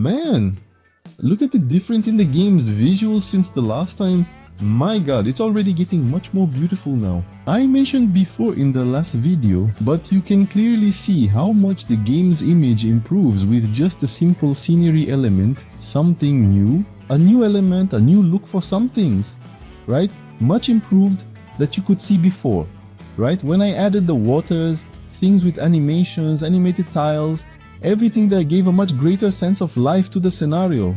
man, look at the difference in the game's visuals since the last time. My god, it's already getting much more beautiful now. I mentioned before in the last video, but you can clearly see how much the game's image improves with just a simple scenery element, something new, a new element, a new look for some things, right? Much improved that you could see before, right? When I added the waters, things with animations, animated tiles, everything that gave a much greater sense of life to the scenario.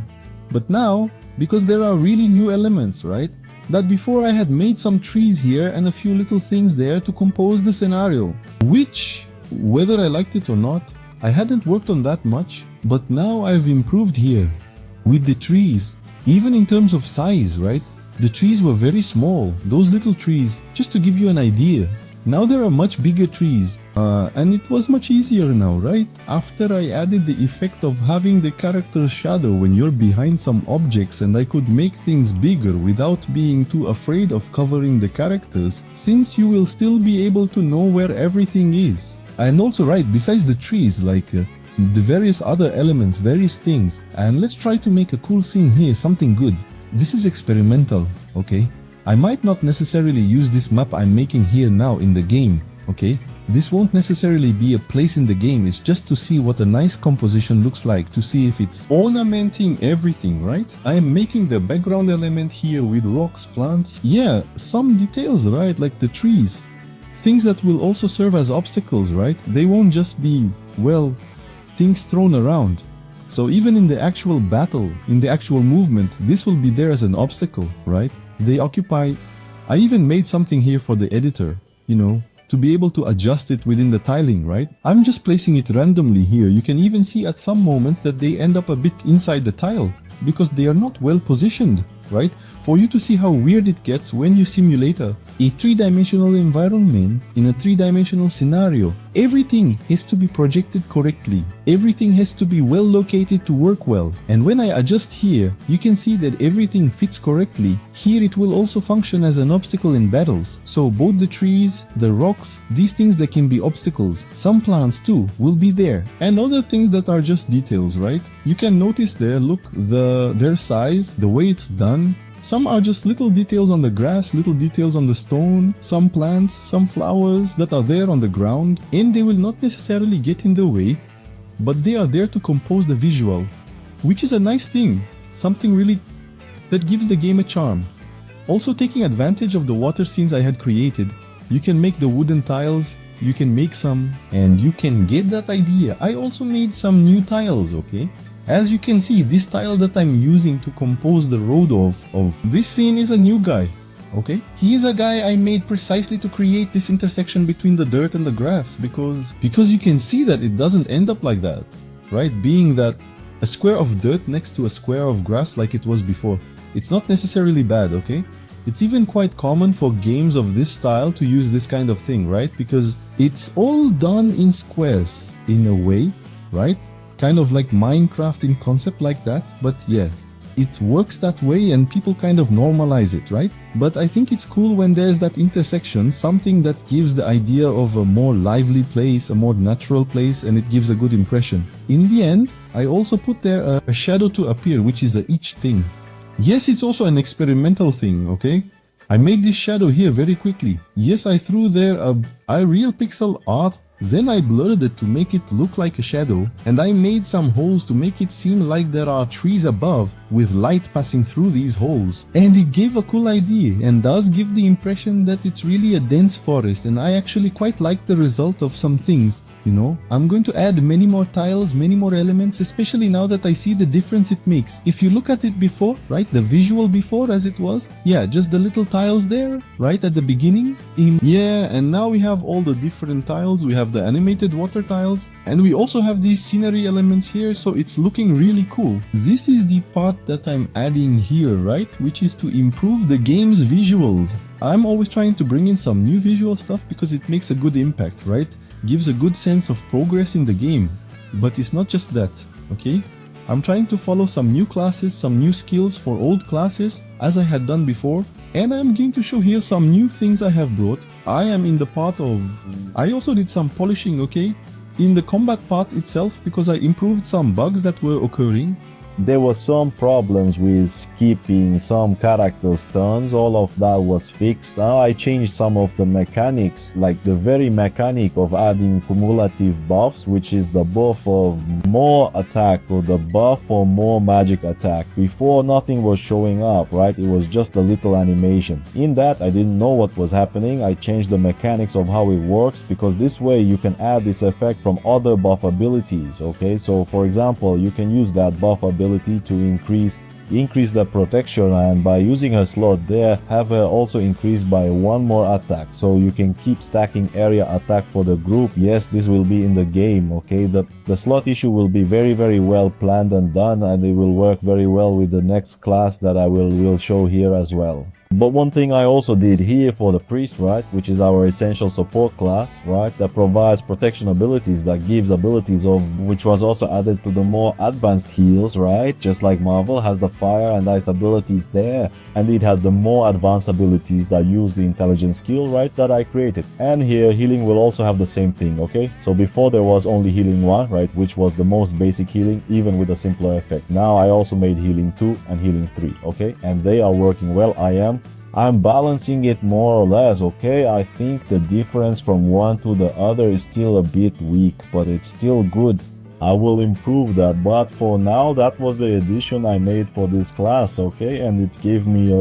But now, because there are really new elements, right? That before I had made some trees here and a few little things there to compose the scenario, which, whether I liked it or not, I hadn't worked on that much, but now I've improved here. With the trees, even in terms of size, right? The trees were very small, those little trees, just to give you an idea. Now there are much bigger trees, and it was much easier now, right? After I added the effect of having the character's shadow when you're behind some objects, and I could make things bigger without being too afraid of covering the characters, since you will still be able to know where everything is. And also, right, besides the trees, like the various other elements, various things. And let's try to make a cool scene here, something good. This is experimental, okay? I might not necessarily use this map I'm making here now in the game, okay? This won't necessarily be a place in the game, it's just to see what a nice composition looks like, to see if it's ornamenting everything, right? I am making the background element here with rocks, plants, yeah, some details, right? Like the trees. Things that will also serve as obstacles, right? They won't just be, well, things thrown around. So even in the actual battle, in the actual movement, this will be there as an obstacle, right? They occupy... I even made something here for the editor, you know, to be able to adjust it within the tiling, right? I'm just placing it randomly here. You can even see at some moments that they end up a bit inside the tile, because they are not well positioned, right? For you to see how weird it gets when you simulate a three-dimensional environment in a three-dimensional scenario. Everything has to be projected correctly. Everything has to be well located to work well. And when I adjust here, you can see that everything fits correctly. Here it will also function as an obstacle in battles. So both the trees, the rocks, these things that can be obstacles, some plants too, will be there. And other things that are just details, right? You can notice there, look, their size, the way it's done. Some are just little details on the grass, little details on the stone, some plants, some flowers that are there on the ground, and they will not necessarily get in the way, but they are there to compose the visual, which is a nice thing, something really that gives the game a charm. Also taking advantage of the water scenes I had created, you can make the wooden tiles, you can make some, and you can get that idea. I also made some new tiles, okay? As you can see, this tile that I'm using to compose the road of this scene is a new guy, okay? He is a guy I made precisely to create this intersection between the dirt and the grass, because you can see that it doesn't end up like that, right? Being that a square of dirt next to a square of grass like it was before, it's not necessarily bad, okay? It's even quite common for games of this style to use this kind of thing, right? Because it's all done in squares in a way, right? Kind of like Minecraft in concept like that, but yeah, it works that way and people kind of normalize it, right? But I think it's cool when there's that intersection, something that gives the idea of a more lively place, a more natural place, and it gives a good impression. In the end, I also put there a shadow to appear, which is a each thing. Yes, it's also an experimental thing, okay? I made this shadow here very quickly. Yes, I threw there a real pixel art. Then I blurred it to make it look like a shadow, and I made some holes to make it seem like there are trees above with light passing through these holes. And it gave a cool idea and does give the impression that it's really a dense forest, and I actually quite like the result of some things, you know. I'm going to add many more tiles, many more elements, especially now that I see the difference it makes. If you look at it before, right, the visual before as it was, yeah, just the little tiles there, right, at the beginning. Yeah, and now we have all the different tiles. We have the animated water tiles, and we also have these scenery elements here, so it's looking really cool. This is the part that I'm adding here, right, which is to improve the game's visuals. I'm always trying to bring in some new visual stuff because it makes a good impact, right? Gives a good sense of progress in the game. But it's not just that, okay? I'm trying to follow some new classes, some new skills for old classes, as I had done before, and I'm going to show here some new things I have brought. I am in the part of... I also did some polishing, okay? In the combat part itself, because I improved some bugs that were occurring. there was some problems with skipping some characters turns. All of that was fixed. I changed some of the mechanics, like the very mechanic of adding cumulative buffs, which is the buff of more attack or the buff for more magic attack. Before, nothing was showing up, right? It was just a little animation. In that, I didn't know what was happening. I changed the mechanics of how it works, because this way you can add this effect from other buff abilities. Okay, so for example, you can use that buff ability to increase the protection, and by using her slot there, have her also increased by one more attack, so you can keep stacking area attack for the group. Yes, this will be in the game. Okay, the slot issue will be very well planned and done, and it will work very well with the next class that I will show here as well. But one thing I also did here for the priest, right, which is our essential support class, right, that provides protection abilities, that gives abilities of, which was also added to the more advanced heals, right, just like Marvel has the fire and ice abilities there, and it has the more advanced abilities that use the intelligence skill, right, that I created. And here healing will also have the same thing. Okay, so before there was only healing 1, right, which was the most basic healing, even with a simpler effect. Now I also made healing 2 and healing 3. Okay, and they are working well. I'm balancing it more or less. Okay, I think the difference from one to the other is still a bit weak, but it's still good. I will improve that, but for now that was the addition I made for this class. Okay, and it gave me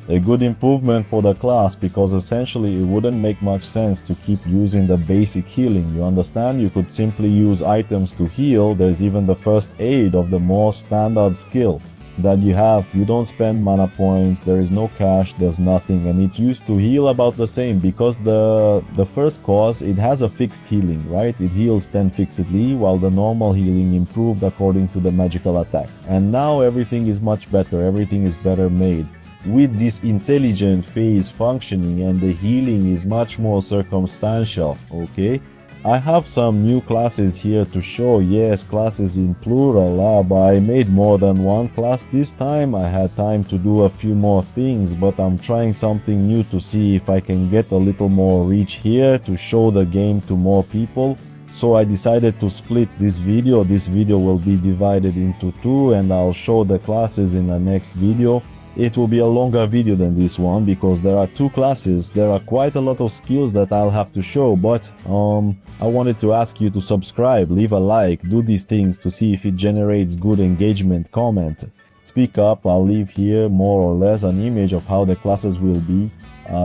a good improvement for the class, because essentially it wouldn't make much sense to keep using the basic healing. You understand? You could simply use items to heal. There's even the first aid of the more standard skill that you have. You don't spend mana points, there is no cash, there's nothing, and it used to heal about the same, because the first cause, it has a fixed healing, right? It heals 10 fixedly, while the normal healing improved according to the magical attack. And now everything is much better, everything is better made. With this intelligent phase functioning, and the healing is much more circumstantial. Okay, I have some new classes here to show. Yes, classes in plural, but I made more than one class this time. I had time to do a few more things, but I'm trying something new to see if I can get a little more reach here to show the game to more people. So I decided to split this video. This video will be divided into two, and I'll show the classes in the next video. It will be a longer video than this one, because there are two classes. There are quite a lot of skills that I'll have to show, but I wanted to ask you to subscribe, leave a like, do these things to see if it generates good engagement, comment, speak up. I'll leave here more or less an image of how the classes will be.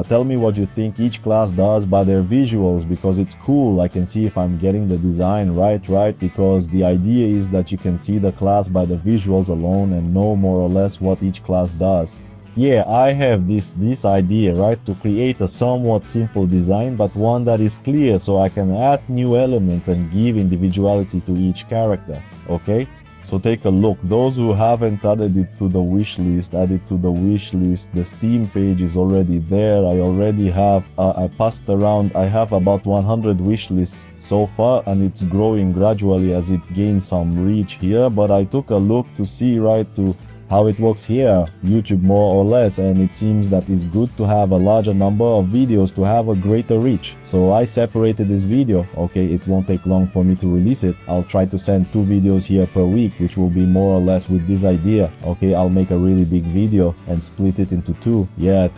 Tell me what you think each class does by their visuals, because it's cool. I can see if I'm getting the design right, because the idea is that you can see the class by the visuals alone and know more or less what each class does. Yeah, I have this idea, right, to create a somewhat simple design, but one that is clear, so I can add new elements and give individuality to each character. Okay, so take a look. Those who haven't added it to the wish list, add it to the wish list. The Steam page is already there. I already have, I passed around, I have about 100 wish lists so far, and it's growing gradually as it gains some reach here. But I took a look to see, right, to how it works here, YouTube more or less, and it seems that it's good to have a larger number of videos to have a greater reach. So I separated this video. Okay, it won't take long for me to release it. I'll try to send 2 videos here per week, which will be more or less with this idea. Okay, I'll make a really big video and split it into 2. Yeah,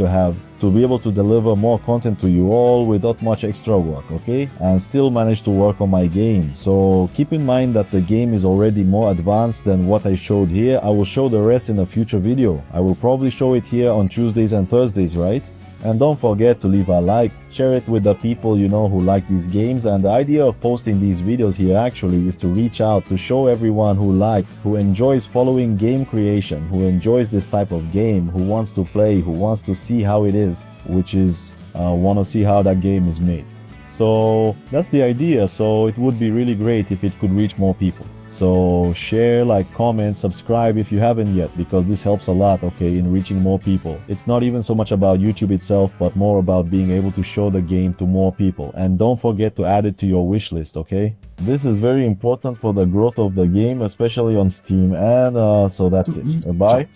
to be able to deliver more content to you all without much extra work, okay, and still manage to work on my game. So keep in mind that the game is already more advanced than what I showed here. I will show the rest in a future video. I will probably show it here on Tuesdays and Thursdays, right? And don't forget to leave a like, share it with the people you know who like these games. And the idea of posting these videos here actually is to reach out, to show everyone who likes, who enjoys following game creation, who enjoys this type of game, who wants to play, who wants to see how it is, which is want to see how that game is made. So that's the idea. So it would be really great if it could reach more people. So share, like, comment, subscribe if you haven't yet, because this helps a lot, okay, in reaching more people. It's not even so much about YouTube itself, but more about being able to show the game to more people. And don't forget to add it to your wish list, okay? This is very important for the growth of the game, especially on Steam. And so that's it. Bye.